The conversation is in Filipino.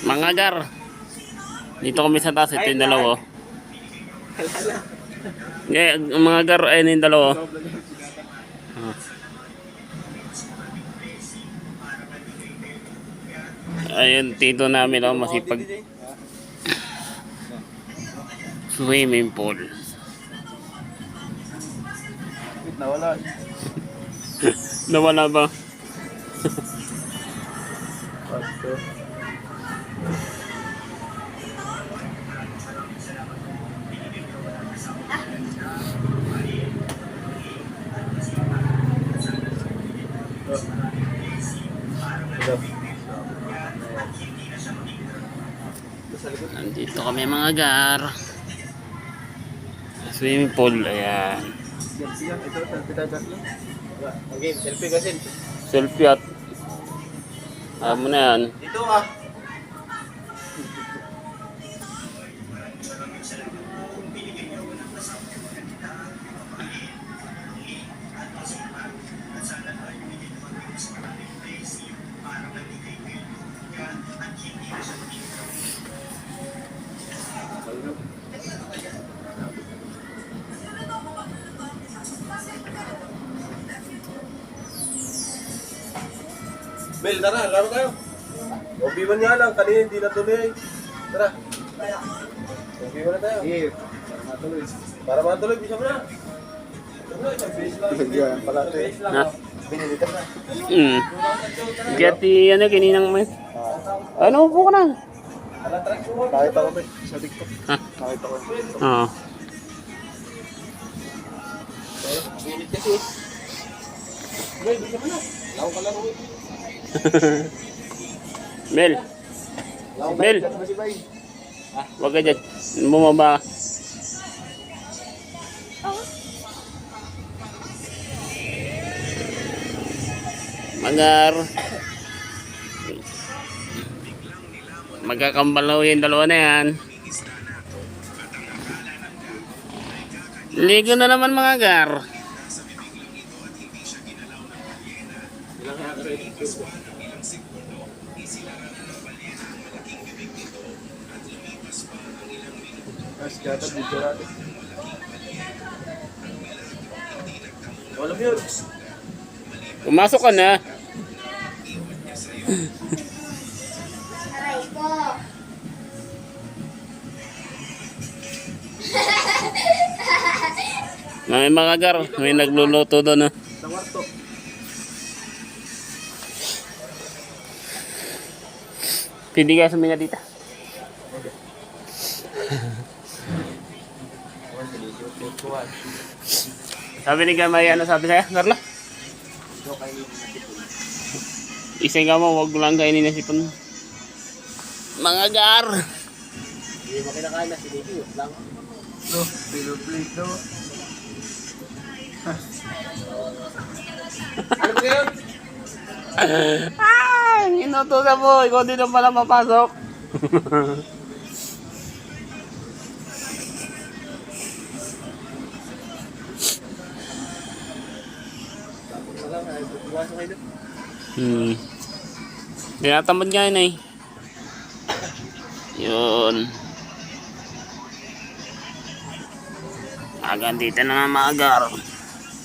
Mga gar. Dito kami sa taas. Ito yung dalawa. Yeah, mga gar. Ayun yung dalawa. Ayun, tito namin oh, masipag swimming pool. Nawala. Nawala ba? Nandito kami mga gar. Swimming pool, ayan. Okay, selfie kasi. Selfie at mo na yan. Dito ah. Bel, tara, laro tayo. OB1 nga lang, kanina hindi natuloy. Tara. OB1 na tayo. Sige, para matuloy. Para matuloy, bisa mo na. Bigyan pala ito eh. Ha? Binilitan na. Gati, ano, kininang may. Ano, upo ka na. Kahit ako sa TikTok. Ha? Kahit ako. Oo. Binit kasi. Bel, bisa mo na. Laro ka laro eh. Mel. Mel. Wag ka dyan. Bumaba. Magar. Magkakambalaw yung dalawa na yan. Ligo na naman mga gar. Walang yun. Pumasok ka na. Aray ko. May mga gar. May nagluluto doon. Sa kwarto. Pwede kaya suminga dito. Sabi ni Gamay, ano sabi sa'yo, Carla? Isang ka mo, huwag lang kainin na sipon. Mga gar! Hindi mo kinakain na si Didi. Lang. No, pillow plate no. Ano ba yun? Ay! Inutusan mo! Ikaw din na pala mapasok. Tinatamad nga yun eh. Yun. Hanggang dito na mga gar.